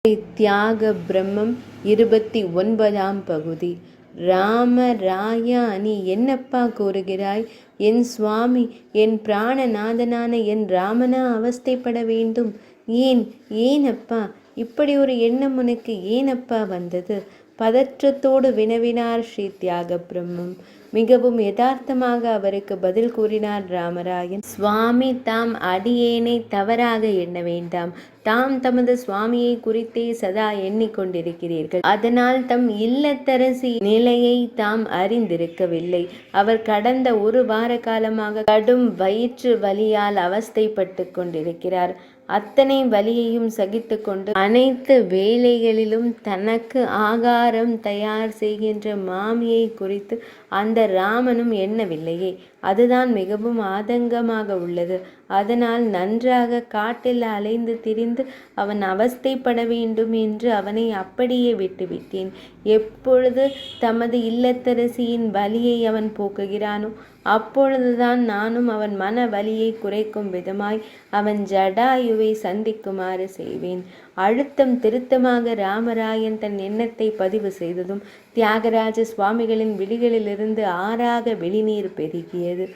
தியாக பிரம்மம் 29ஆம் பகுதி. ராமராயா, நீ என்னப்பா கூறுகிறாய்? என் சுவாமி, என் பிராணநாதனான என் ராமனா அவஸ்தைப்பட வேண்டும்? ஏன் ஏன் அப்பா, இப்படி ஒரு எண்ணம் உனக்கு ஏனப்பா வந்தது? பதற்றத்தோடு வினவினார் ஸ்ரீ தியாக பிரம்மம். மிகவும் யதார்த்தமாக அவருக்கு பதில் கூறினார் ராமராயன். சுவாமி, தாம் அடியேனை தவறாக எண்ண வேண்டாம். தாம் தமது சுவாமியை குறித்தே சதா எண்ணிக்கொண்டிருக்கிறீர்கள். அதனால் தம் இல்லத்தரசி நிலையை தாம் அறிந்திருக்கவில்லை. அவர் கடந்த ஒரு வார காலமாக கடும் வயிற்று வலியால் அவஸ்தைப்பட்டு கொண்டிருக்கிறார். அத்தனை வலியையும் சகித்து கொண்டு அனைத்து வேளைகளிலும் தனக்கு ஆகாரம் தயார் செய்கின்ற மாமியை குறித்து அந்த ராமனும் எண்ணவில்லையே. அதுதான் மிகவும் ஆதங்கமாக உள்ளது. அதனால் நன்றாக காட்டில் அலைந்து திரிந்து அவன் அவஸ்தைப்பட வேண்டும் என்று அவனை அப்படியே விட்டுவிட்டேன். எப்பொழுது தமது இல்லத்தரசியின் வலியை அவன் போக்குகிறானோ அப்பொழுதுதான் நானும் அவன் மன வலியை குறைக்கும் விதமாய் அவன் ஜடாயுவை சந்திக்குமாறு செய்வேன். அழுத்தம் திருத்தமாக ராமராயன் தன் எண்ணத்தை பதிவு செய்ததும் தியாகராஜ சுவாமிகளின் விழிகளிலிருந்து ஆறாக வெளிநீர் பெருகியது.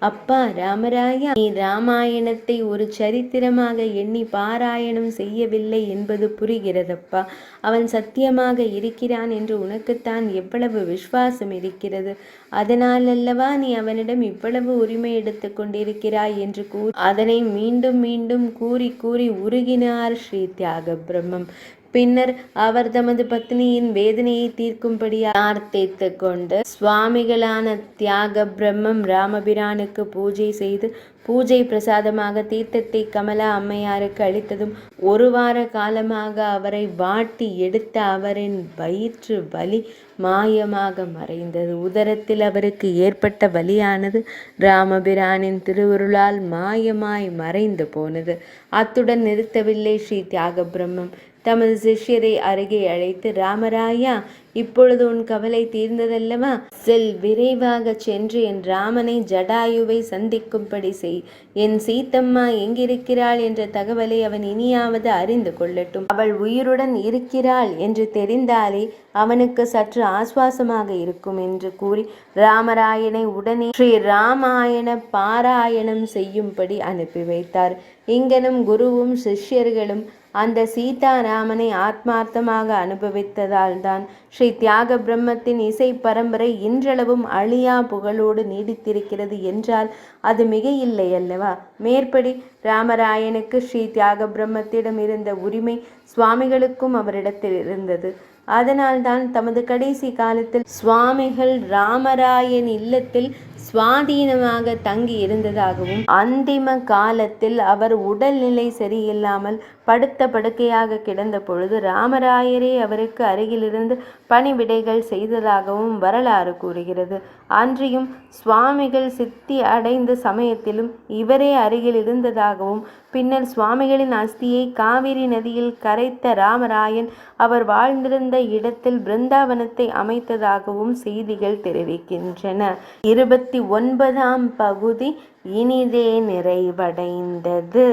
அப்பா ராமராயா, நீ ராமாயணத்தை ஒரு சரித்திரமாக எண்ணி பாராயணம் செய்யவில்லை என்பது புரிகிறதப்பா. அவன் சத்தியமாக இருக்கிறான் என்று உனக்குத்தான் எவ்வளவு விசுவாசம் இருக்கிறது. அதனால் அல்லவா நீ அவனிடம் இவ்வளவு உரிமை எடுத்து கொண்டிருக்கிறாய் என்று கூறி அதனை மீண்டும் மீண்டும் கூறி கூறி உருகினார் ஸ்ரீ தியாக பிரம்மம். பின்னர் அவர் தமது பத்னியின் வேதனையை தீர்க்கும்படி பிரார்த்தித்து கொண்டு சுவாமிகளான தியாக பிரம்மம் ராமபிரானுக்கு பூஜை செய்து பூஜை பிரசாதமாக தீர்த்தத்தை கமலா அம்மையாருக்கு அளித்ததும் ஒரு வார காலமாக அவரை வாட்டி எடுத்த அவரின் வயிற்று வலி மாயமாக மறைந்தது. உதரத்தில் அவருக்கு ஏற்பட்ட வலியானது ராமபிரானின் திருவுருளால் மாயமாய் மறைந்து போனது. அத்துடன் நிறுத்தவில்லை ஸ்ரீ தியாக பிரம்மம். தமது சிஷ்யரை அருகே அழைத்து, ராமராயா, இப்பொழுது உன் கவலை தீர்ந்ததல்லவா? செல், விரைவாக சென்று என் ராமனை ஜடாயுவை சந்திக்கும்படி செய். என் சீத்தம்மா எங்கிருக்கிறாள் என்ற தகவலை அவன் இனியாவது அறிந்து கொள்ளட்டும். அவள் உயிருடன் இருக்கிறாள் என்று தெரிந்தாலே அவனுக்கு சற்று ஆசுவாசமாக இருக்கும் என்று கூறி ராமராயனை உடனே ஸ்ரீ ராமாயண பாராயணம் செய்யும்படி அனுப்பி வைத்தார். இங்கனும் குருவும் சிஷ்யர்களும் அந்த சீதாராமனை ஆத்மார்த்தமாக அனுபவித்ததால் தான் ஸ்ரீ தியாக பிரம்மத்தின் இசை பரம்பரை இன்றளவும் அழியா புகழோடு நீடித்திருக்கிறது என்றால் அது மிக இல்லை அல்லவா? மேற்படி ராமராயனுக்கு ஸ்ரீ தியாக பிரம்மத்திடம் இருந்த உரிமை சுவாமிகளுக்கும் அவரிடத்தில் இருந்தது. அதனால்தான் தமது கடைசி காலத்தில் சுவாமிகள் ராமராயன் இல்லத்தில் சுவாதீனமாக தங்கி இருந்ததாகவும் அந்திம காலத்தில் அவர் உடல்நிலை சரியில்லாமல் படுத்த படுக்கையாக கிடந்த பொழுது ராமராயரே அவருக்கு அருகிலிருந்து பணிவிடைகள் செய்ததாகவும் வரலாறு கூறுகிறது. அன்றியும் சுவாமிகள் சித்தி அடைந்த சமயத்திலும் இவரே அருகில் இருந்ததாகவும் பின்னர் சுவாமிகளின் அஸ்தியை காவிரி நதியில் கரைத்த ராமராயன் அவர் வாழ்ந்திருந்த இடத்தில் பிருந்தாவனத்தை அமைத்ததாகவும் செய்திகள் தெரிவிக்கின்றன. 29ஆம் பகுதி இனிதே நிறைவடைந்தது.